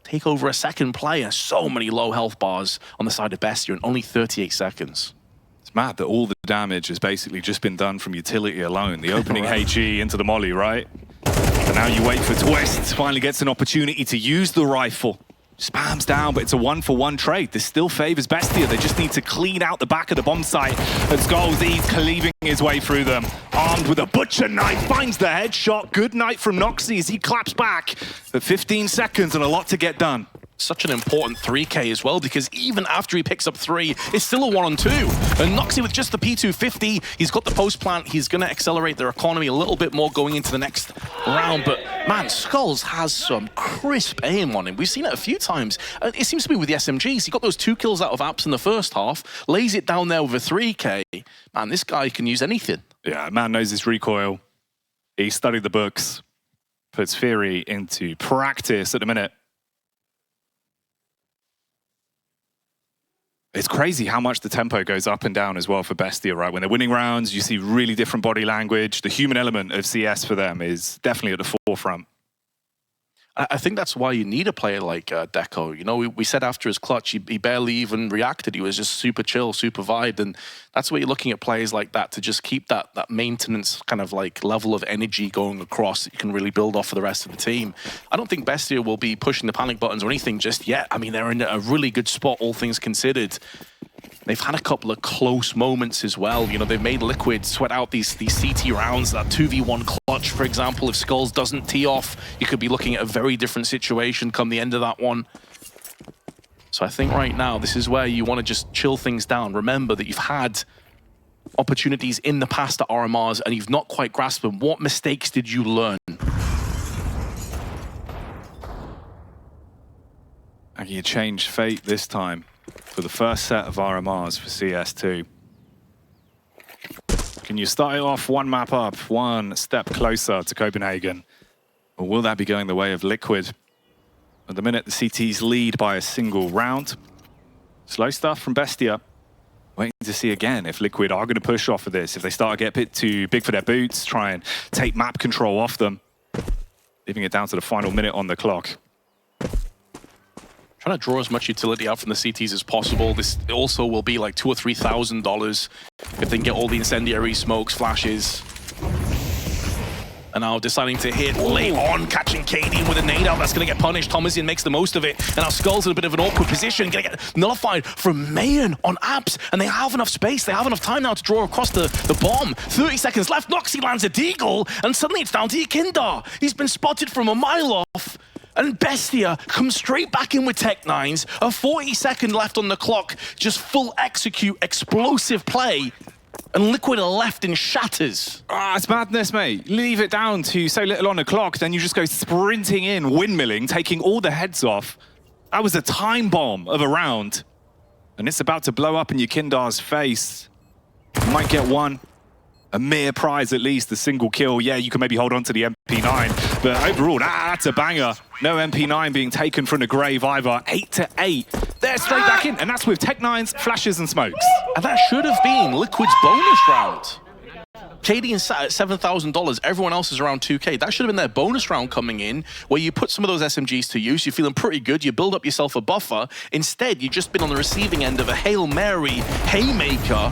take over a second player. So many low health bars on the side of Bestia in only 38 seconds. It's mad that all the damage has basically just been done from utility alone. The opening HE into the molly, right? And now you wait for Twist, finally gets an opportunity to use the rifle. Spams down, but it's a 1-for-1 trade. This still favors Bestia. They just need to clean out the back of the bomb site. And Skulls, he's cleaving his way through them. Armed with a butcher knife, finds the headshot. Good night from Noxy as he claps back. At 15 seconds and a lot to get done. Such an important 3K as well, because even after he picks up 3, it's still a 1-on-2. And Noxy with just the P250, he's got the post plant. He's going to accelerate their economy a little bit more going into the next round. But man, Skulls has some crisp aim on him. We've seen it a few times. It seems to be with the SMGs. He got those 2 kills out of Apps in the first half, lays it down there with a 3K. Man, this guy can use anything. Yeah, man knows his recoil. He studied the books, puts theory into practice at the minute. It's crazy how much the tempo goes up and down as well for Bestia, right? When they're winning rounds, you see really different body language. The human element of CS for them is definitely at the forefront. I think that's why you need a player like Deco. You know, we said after his clutch, he barely even reacted. He was just super chill, super vibed. And that's where you're looking at players like that to just keep that maintenance kind of like level of energy going across that you can really build off for the rest of the team. I don't think Bestia will be pushing the panic buttons or anything just yet. I mean, they're in a really good spot, all things considered. They've had a couple of close moments as well. You know, they've made Liquid sweat out these CT rounds. That 2v1 clutch, for example, if Skulls doesn't tee off, you could be looking at a very different situation come the end of that one. So I think right now, this is where you want to just chill things down. Remember that you've had opportunities in the past at RMRs and you've not quite grasped them. What mistakes did you learn? And you change fate this time for the first set of RMRs for CS2. Can you start it off one map up, one step closer to Copenhagen? Or will that be going the way of Liquid? At the minute, the CTs lead by a single round. Slow stuff from Bestia. to see again if Liquid are going to push off of this, if they start to get a bit too big for their boots, try and take map control off them, leaving it down to the final minute on the clock. Trying to draw as much utility out from the CTs as possible. This also will be like $2,000 or $3,000 if they can get all the incendiary smokes, flashes. And now deciding to hit late on, catching KD with a nade out. That's going to get punished. Thomasin makes the most of it. And now Skull's in a bit of an awkward position. Going to get nullified from Mayan on Apps. And they have enough space. They have enough time now to draw across the bomb. 30 seconds left. Noxy lands a deagle. And suddenly it's down to Yakindar. He's been spotted from a mile off. And Bestia comes straight back in with Tech9s. A 40-second left on the clock. Just full execute, explosive play. And Liquid are left in shatters. Ah, it's madness, mate. Leave it down to so little on the clock, then you just go sprinting in, windmilling, taking all the heads off. That was a time bomb of a round. And it's about to blow up in Yakindar's face. You might get one. A mere prize at least, a single kill. Yeah, you can maybe hold on to the MP9, but overall, that's a banger. No MP9 being taken from the grave either. 8-8. They're straight back in, and that's with Tech9s, flashes, and smokes. And that should have been Liquid's bonus round. KD is at $7,000, everyone else is around 2K. That should have been their bonus round coming in, where you put some of those SMGs to use, you're feeling pretty good, you build up yourself a buffer. Instead, you've just been on the receiving end of a Hail Mary haymaker.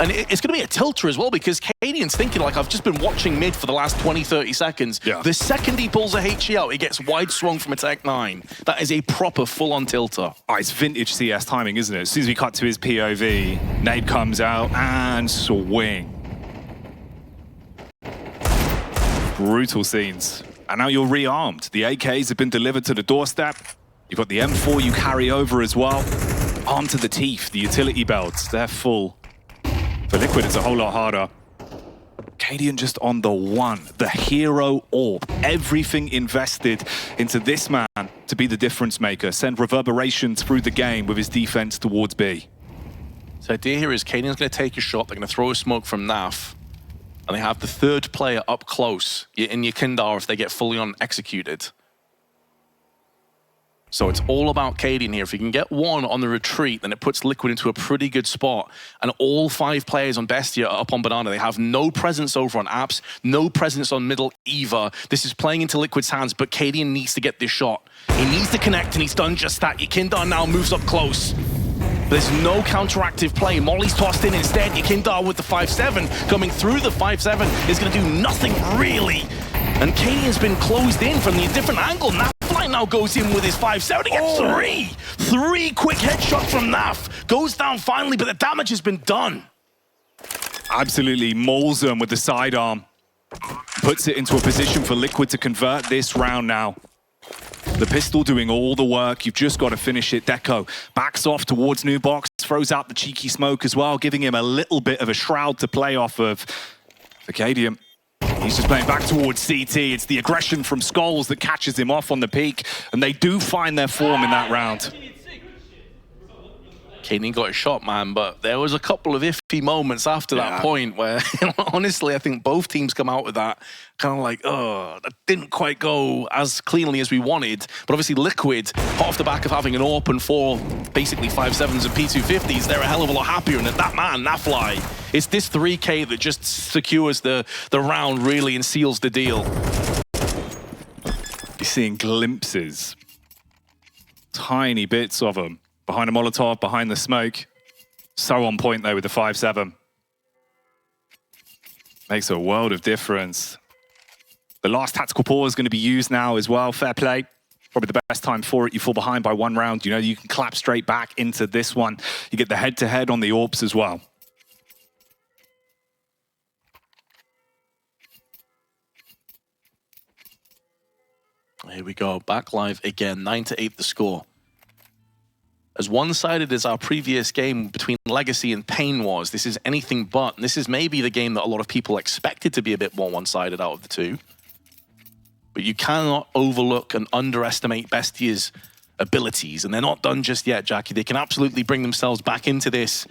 And it's going to be a tilter as well, because Cadian's thinking, like, I've just been watching mid for the last 20, 30 seconds. Yeah. The second he pulls a HE out, he gets wide swung from a Tech9. That is a proper full-on tilter. Oh, it's vintage CS timing, isn't it? As soon as we cut to his POV, nade comes out and swing. Brutal scenes. And now you're rearmed. The AKs have been delivered to the doorstep. You've got the M4 you carry over as well. Armed to the teeth, the utility belts, they're full. For Liquid, it's a whole lot harder. Cadian just on the one, the hero orb. Everything invested into this man to be the difference maker. Send reverberations through the game with his defense towards B. So the idea here is Cadian's going to take a shot. They're going to throw a smoke from NAF. And they have the third player up close in Yakindar if they get fully on executed. So it's all about Cadian here. If he can get one on the retreat, then it puts Liquid into a pretty good spot. And all 5 players on Bestia are up on Banana. They have no presence over on Apps, no presence on middle either. This is playing into Liquid's hands, but Cadian needs to get this shot. He needs to connect, and he's done just that. Yakindar now moves up close. There's no counteractive play. Molly's tossed in instead. Yakindar with the 5-7. Coming through the 5-7 is going to do nothing really. And Cadian's been closed in from the different angle. Nafline now goes in with his 5-7. He gets 3. 3 quick headshots from Naf. Goes down finally, but the damage has been done. Absolutely mauls him with the sidearm. Puts it into a position for Liquid to convert this round now. The pistol doing all the work. You've just got to finish it. Deco backs off towards New Box. Throws out the cheeky smoke as well, giving him a little bit of a shroud to play off of. For Cadian, he's just playing back towards CT. It's the aggression from Skulls that catches him off on the peak, and they do find their form in that round. Cadian got a shot, man, but there was a couple of iffy moments after that point where, honestly, I think both teams come out with that kind of like, oh, that didn't quite go as cleanly as we wanted. But obviously Liquid, hot off the back of having an AWP and 4 basically 5-7s and P250s, they're a hell of a lot happier. And that man, Nafly, it's this 3K that just secures the round really and seals the deal. You're seeing glimpses, tiny bits of them. Behind a Molotov, behind the smoke. So on point though with the 5-7. Makes a world of difference. The last tactical pause is going to be used now as well. Fair play. Probably the best time for it. You fall behind by 1 round. You know, you can clap straight back into this one. You get the head-to-head on the AWPs as well. Here we go. Back live again. 9-8 the score. As one-sided as our previous game between Legacy and Pain was, this is anything but. And this is maybe the game that a lot of people expected to be a bit more one-sided out of the two. But you cannot overlook and underestimate Bestia's abilities. And they're not done just yet, Jackie. They can absolutely bring themselves back into this.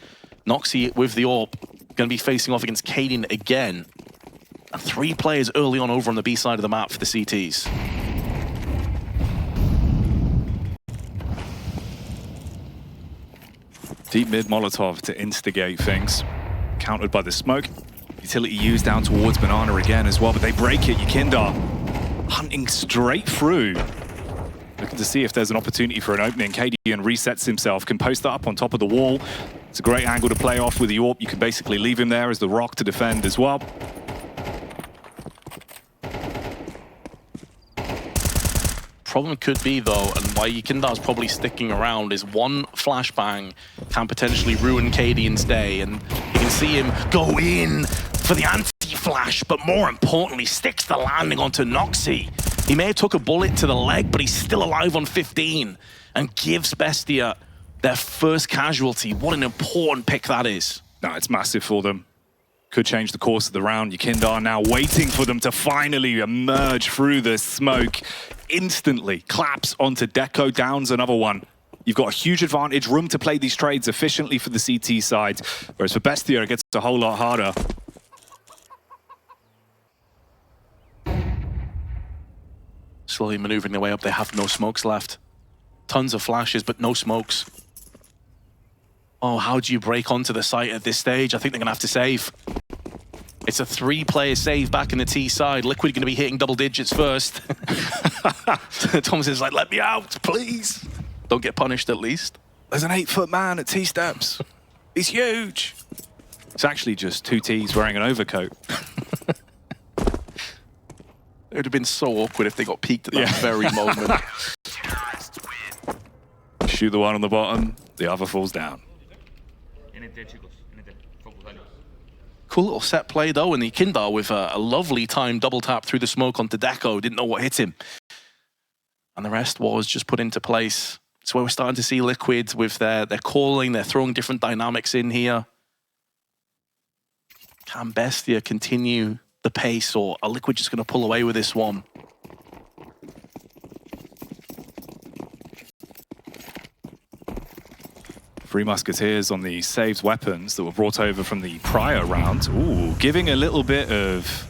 Noxy with the AWP, going to be facing off against Cadian again. And 3 players early on over on the B side of the map for the CTs. Deep mid Molotov to instigate things. Countered by the smoke. Utility used down towards Banana again as well, but they break it. Yekindar hunting straight through. Looking to see if there's an opportunity for an opening. KDN resets himself, can post that up on top of the wall. It's a great angle to play off with the AWP. You can basically leave him there as the rock to defend as well. Problem could be, though, and why Yekindar's probably sticking around, is one flashbang can potentially ruin KDN's day, and you can see him go in for the anti-flash, but more importantly, sticks the landing onto Noxy. He may have took a bullet to the leg, but he's still alive on 15, and gives Bestia their first casualty. What an important pick that is. No, it's massive for them. Could change the course of the round. Yekindar now waiting for them to finally emerge through the smoke. Instantly claps onto Deco, downs another one. You've got a huge advantage, room to play these trades efficiently for the CT side, whereas for Bestia, it gets a whole lot harder. Slowly maneuvering their way up, they have no smokes left. Tons of flashes, but no smokes. Oh, how do you break onto the site at this stage? I think they're gonna have to save. It's a 3-player save back in the T side. Liquid gonna be hitting double digits first. Thomas is like, let me out, please. Don't get punished at least. There's an 8-foot man at T steps. He's huge. It's actually just 2 Ts wearing an overcoat. It would have been so awkward if they got peeked at that very moment. Shoot the one on the bottom, the other falls down. Cool little set play, though, and the Yekindar with a lovely time double tap through the smoke onto Deco. Didn't know what hit him. And the rest was just put into place. It's where we're starting to see Liquid with their calling. They're throwing different dynamics in here. Can Bestia continue the pace, or are Liquid just going to pull away with this one? Three Musketeers on the saved weapons that were brought over from the prior round. Ooh, giving a little bit of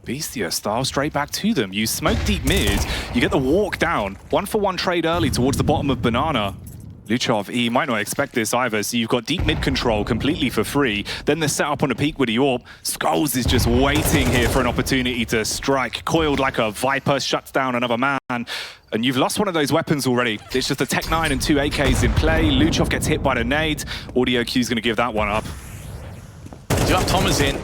Bestia style straight back to them. You smoke deep mid, you get the walk down. 1-for-1 trade early towards the bottom of Banana. Luchov, he might not expect this either, so you've got deep mid control completely for free. Then the setup on a peak with the AWP. Skulls is just waiting here for an opportunity to strike. Coiled like a Viper, shuts down another man. And you've lost one of those weapons already. It's just a Tech 9 and 2 AKs in play. Luchov gets hit by the nade. ODDIK is going to give that one up. You have Thomas in,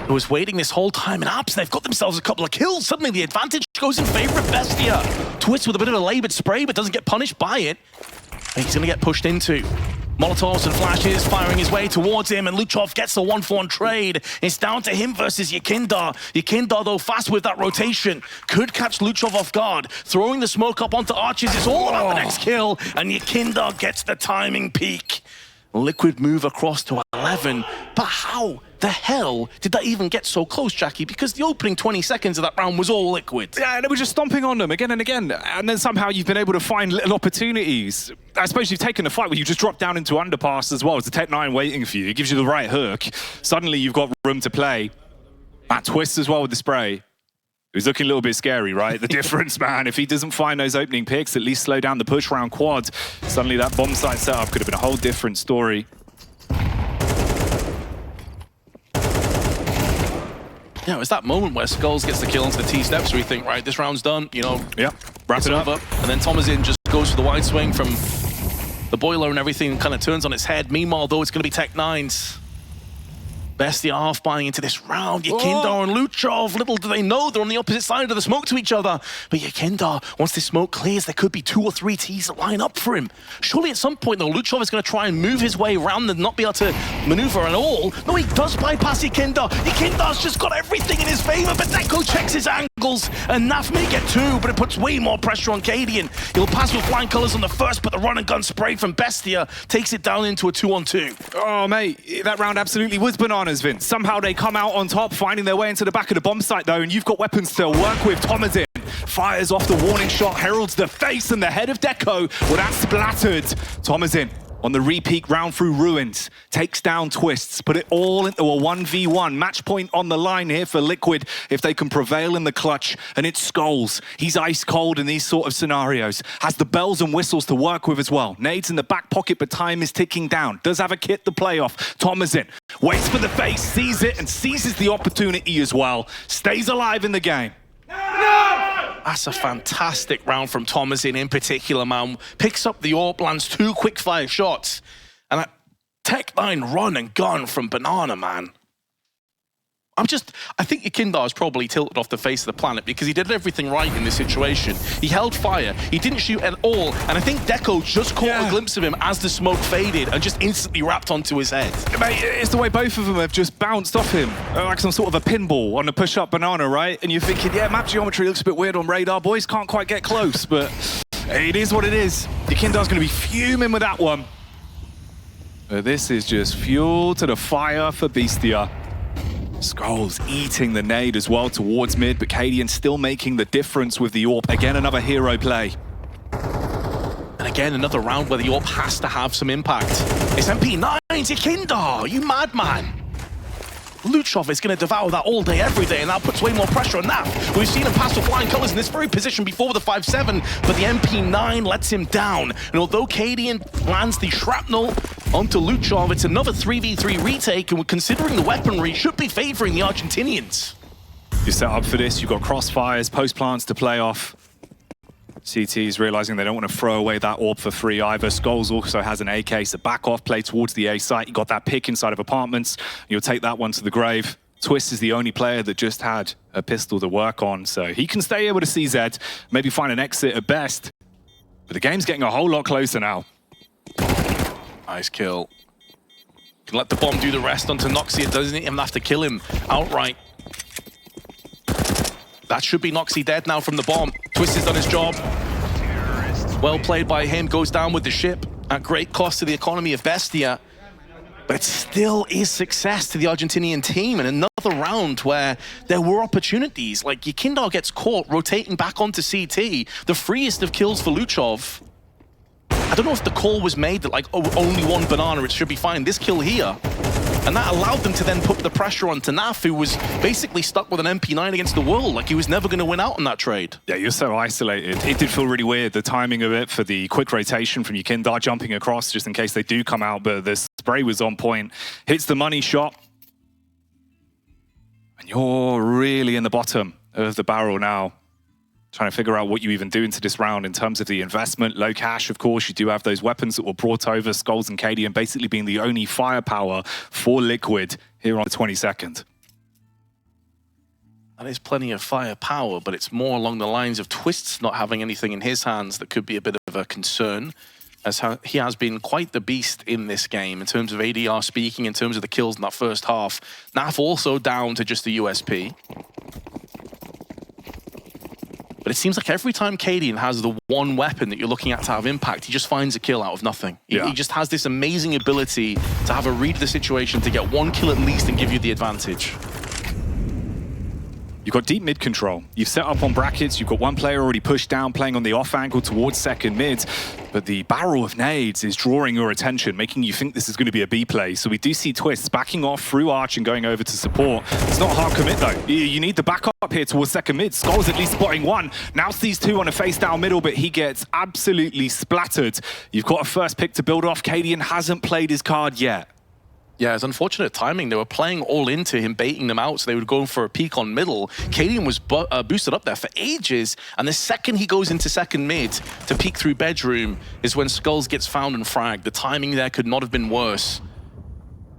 who was waiting this whole time, and Abs, they've got themselves a couple of kills. Suddenly the advantage goes in favor of Bestia. Twist with a bit of a labored spray, but doesn't get punished by it. He's going to get pushed into. Molotovs and flashes firing his way towards him, and Luchov gets the 1-for-1 trade. It's down to him versus Yekindar. Yekindar, though, fast with that rotation. Could catch Luchov off guard. Throwing the smoke up onto Arches. It's all about the next kill, and Yekindar gets the timing peak. Liquid move across to 11, but how the hell did that even get so close, Jackie? Because the opening 20 seconds of that round was all Liquid. Yeah, and they were just stomping on them again and again, and then somehow you've been able to find little opportunities. I suppose you've taken a fight where you just drop down into underpass as well. It's a Tech 9 waiting for you. It gives you the right hook. Suddenly you've got room to play. That twist as well with the spray. It was looking a little bit scary, right? The difference, man. If he doesn't find those opening picks, at least slow down the push round quad. Suddenly that bomb site setup could have been a whole different story. Yeah, it was that moment where Skulls gets the kill onto the T-steps where you think, right, this round's done, you know. Yep, wrap it up. And then Thomasin just goes for the wide swing from the boiler and everything and kind of turns on its head. Meanwhile, though, it's going to be Tech 9s. Bestia half buying into this round. Yekindar and Luchov, little do they know, they're on the opposite side of the smoke to each other. But Yekindar, once this smoke clears, there could be 2 or 3 Ts that line up for him. Surely at some point, though, Luchov is going to try and move his way around and not be able to maneuver at all. No, he does bypass Yekindar. Yekindar's just got everything in his favor, but Deco checks his angles, and Naf may get 2, but it puts way more pressure on Cadian. He'll pass with flying colors on the first, but the run and gun spray from Bestia takes it down into a 2-on-2. Oh, mate, that round absolutely was bananas, Vince. Somehow they come out on top, finding their way into the back of the bomb site, though, and you've got weapons to work with. Thomasin fires off the warning shot, heralds the face and the head of Deco. Well, that splattered Thomasin on the repeat round through Ruins. Takes down Twists, put it all into a 1v1. Match point on the line here for Liquid if they can prevail in the clutch. And it's Skulls. He's ice cold in these sort of scenarios. Has the bells and whistles to work with as well. Nades in the back pocket, but time is ticking down. Does have a kit to play off. Thomasin waits for the face, sees it, and seizes the opportunity as well. Stays alive in the game. That's a fantastic round from Thomasin in particular, man. Picks up the AWP, lands 2 quick-fire shots. And a Tech9 run and gun from Banana, man. I think Yakindar is probably tilted off the face of the planet because he did everything right in this situation. He held fire, he didn't shoot at all, and I think Deco just caught a glimpse of him as the smoke faded and just instantly wrapped onto his head. Mate, it's the way both of them have just bounced off him, like some sort of a pinball on a push-up Banana, right? And you're thinking, yeah, map geometry looks a bit weird on radar, boys can't quite get close, but it is what it is. Yakindar's going to be fuming with that one. But this is just fuel to the fire for Bestia. Skulls eating the nade as well towards mid, but Cadian still making the difference with the AWP. Again, another hero play. And again, another round where the AWP has to have some impact. It's MP9, Yakindar, you madman. Luchov is going to devour that all day, every day, and that puts way more pressure on Naf. We've seen him pass with flying colours in this very position before with the 5-7, but the MP9 lets him down. And although Cadian lands the shrapnel onto Luchov, it's another 3v3 retake, and considering the weaponry, should be favouring the Argentinians. You're set up for this, you've got crossfires, post plants to play off. CT's realizing they don't want to throw away that AWP for free either. Skulls also has an AK, so back off, play towards the A site. You got that pick inside of apartments. You'll take that one to the grave. Twist is the only player that just had a pistol to work on, so he can stay able to CZ, maybe find an exit at best. But the game's getting a whole lot closer now. Nice kill. Can let the bomb do the rest onto Noxy. It doesn't even have to kill him outright. That should be Noxy dead now from the bomb. Twist has done his job. Well played by him. Goes down with the ship at great cost to the economy of Bestia. But it still is success to the Argentinian team. And another round where there were opportunities. Like Yakindar gets caught rotating back onto CT. The freest of kills for Luchov. I don't know if the call was made that like, oh, only one Banana, it should be fine. This kill here. And that allowed them to then put the pressure onto Naf, who was basically stuck with an MP9 against the world. Like he was never going to win out on that trade. Yeah, you're so isolated. It did feel really weird, the timing of it for the quick rotation from Yakindar jumping across just in case they do come out, but the spray was on point. Hits the money shot. And you're really in the bottom of the barrel now. Trying to figure out what you even do into this round in terms of the investment. Low cash, of course. You do have those weapons that were brought over, Skulls and Cadian basically being the only firepower for Liquid here on the 22nd. That is plenty of firepower, but it's more along the lines of Twists not having anything in his hands that could be a bit of a concern, as he has been quite the beast in this game in terms of ADR speaking, in terms of the kills in that first half. Naf also down to just the USP. But it seems like every time Cadian has the one weapon that you're looking at to have impact, he just finds a kill out of nothing. He just has this amazing ability to have a read of the situation, to get one kill at least and give you the advantage. You've got deep mid control. You've set up on brackets. You've got one player already pushed down, playing on the off angle towards second mid. But the barrel of nades is drawing your attention, making you think this is going to be a B play. So we do see Twists backing off through Arch and going over to support. It's not a hard commit though. You need the backup here towards second mid. Skulls at least spotting one. Now sees two on a face down middle, but he gets absolutely splattered. You've got a first pick to build off. Cadian hasn't played his card yet. Yeah, it's unfortunate timing. They were playing all into him, baiting them out, so they would go for a peek on middle. Cadian was boosted up there for ages, and the second he goes into second mid to peek through bedroom is when Skulls gets found and fragged. The timing there could not have been worse.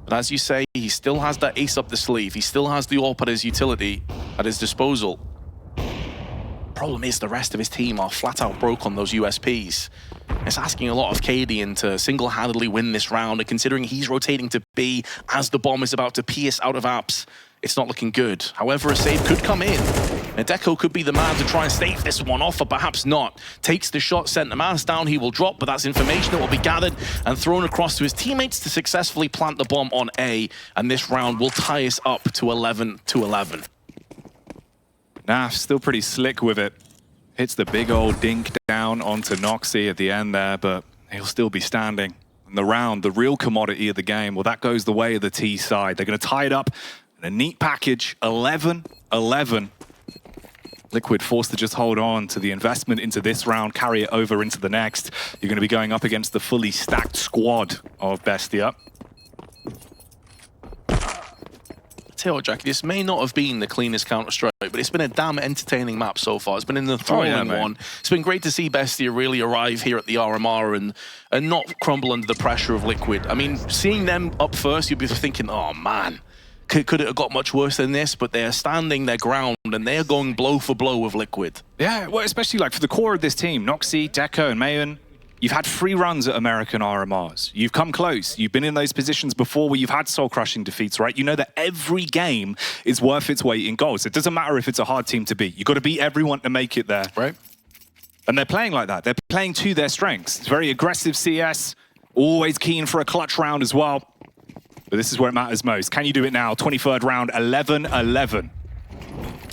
But as you say, he still has that ace up the sleeve. He still has the AWP at his utility, at his disposal. Problem is the rest of his team are flat out broke on those USPs. It's asking a lot of Cadian to single-handedly win this round, and considering he's rotating to B as the bomb is about to pierce out of apps, it's not looking good. However, a save could come in. And Deco could be the man to try and stave this one off, or perhaps not. Takes the shot, sent the mouse down, he will drop, but that's information that will be gathered and thrown across to his teammates to successfully plant the bomb on A, and this round will tie us up to 11-11. Naf still pretty slick with it. Hits the big old dink down onto Noxy at the end there, but he'll still be standing. And the round, the real commodity of the game, well, that goes the way of the T side. They're going to tie it up in a neat package, 11-11. Liquid forced to just hold on to the investment into this round, carry it over into the next. You're going to be going up against the fully stacked squad of Bestia. Tell you what, Jackie, this may not have been the cleanest Counter-Strike, but it's been a damn entertaining map so far. It's been an enthralling one. It's been great to see Bestia really arrive here at the RMR and not crumble under the pressure of Liquid. I mean, seeing them up first, you'd be thinking, oh man, could it have got much worse than this? But they're standing their ground and they're going blow for blow with Liquid. Yeah, well, especially like for the core of this team, Noxy, Deco, and Mayon. You've had 3 runs at American RMRs. You've come close. You've been in those positions before where you've had soul-crushing defeats, right? You know that every game is worth its weight in goals. It doesn't matter if it's a hard team to beat. You've got to beat everyone to make it there. Right. And they're playing like that. They're playing to their strengths. It's very aggressive CS, always keen for a clutch round as well. But this is where it matters most. Can you do it now? 23rd round, 11-11.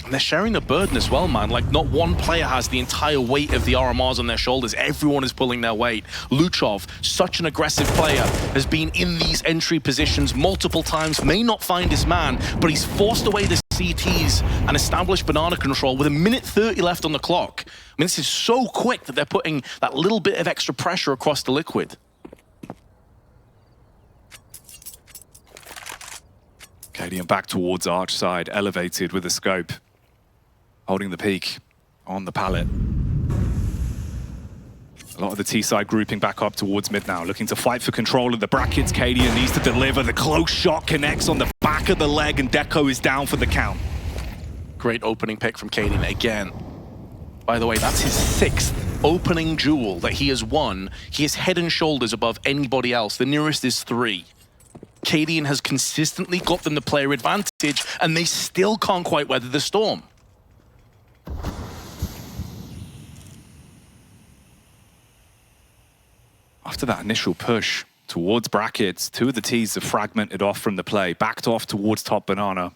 And they're sharing the burden as well, man. Like, not one player has the entire weight of the RMRs on their shoulders. Everyone is pulling their weight. Luchov, such an aggressive player, has been in these entry positions multiple times, may not find his man, but he's forced away the CTs and established banana control with 1:30 left on the clock. I mean, this is so quick that they're putting that little bit of extra pressure across the Liquid. Cadian back towards Arch side, elevated with a scope. Holding the peak on the pallet. A lot of the T side grouping back up towards mid now, looking to fight for control of the brackets. Cadian needs to deliver. The close shot connects on the back of the leg, and Deco is down for the count. Great opening pick from Cadian again. By the way, that's his 6th opening duel that he has won. He is head and shoulders above anybody else. The nearest is 3. Cadian has consistently got them the player advantage, and they still can't quite weather the storm. After that initial push towards brackets, 2 of the Ts have fragmented off from the play, backed off towards top banana.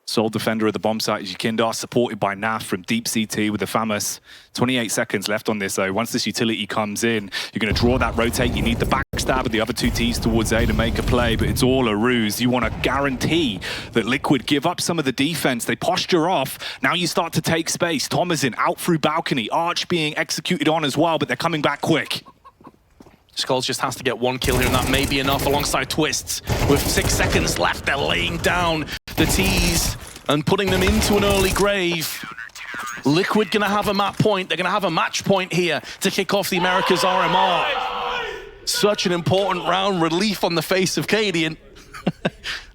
Sole defender of the bomb site is Yekindar, supported by Naf from deep CT with the famous 28 seconds left on this though. Once this utility comes in, you're going to draw that rotate. You need the backstab of the other 2 Ts towards A to make a play, but it's all a ruse. You want to guarantee that Liquid give up some of the defense. They posture off. Now you start to take space. Thomasin out through balcony. Arch being executed on as well, but they're coming back quick. Skulls just has to get 1 kill here, and that may be enough alongside Twists. With 6 seconds left, they're laying down the Ts and putting them into an early grave. Liquid gonna have a map point. They're gonna have a match point here to kick off the Americas RMR. Such an important round. Relief on the face of Cadian.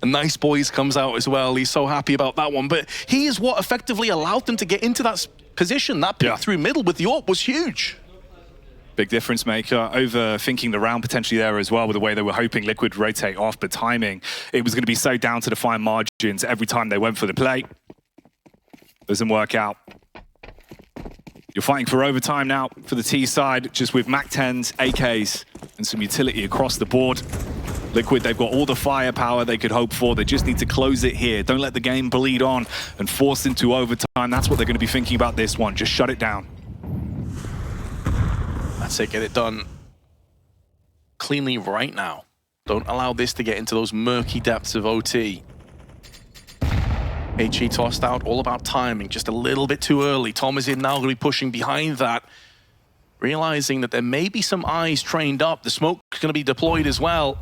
And Nice Boys comes out as well. He's so happy about that one. But he is what effectively allowed them to get into that position. That pick through middle with the AWP was huge. Big difference maker, overthinking the round potentially there as well with the way they were hoping Liquid rotate off, but timing, it was going to be so down to the fine margins every time they went for the play. Doesn't work out. You're fighting for overtime now for the T side, just with MAC-10s, AKs, and some utility across the board. Liquid, they've got all the firepower they could hope for. They just need to close it here. Don't let the game bleed on and force into overtime. That's what they're going to be thinking about this one. Just shut it down. That's it, get it done cleanly right now. Don't allow this to get into those murky depths of OT. HE tossed out, all about timing, just a little bit too early. Tom is in now, going to be pushing behind that, realizing that there may be some eyes trained up. The smoke's going to be deployed as well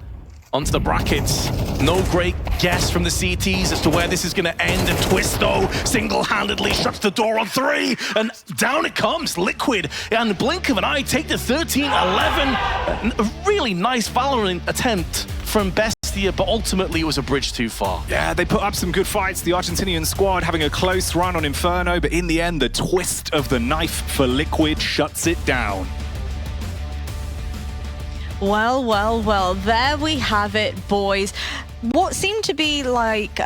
onto the brackets. No great guess from the CTs as to where this is going to end, and Twist, though, single-handedly shuts the door on 3, and down it comes. Liquid, and the blink of an eye, take the 13-11. A really nice Valorant attempt from Bestia, but ultimately it was a bridge too far. Yeah, they put up some good fights. The Argentinian squad having a close run on Inferno, but in the end, the twist of the knife for Liquid shuts it down. Well, well, well, there we have it, boys. What seemed to be like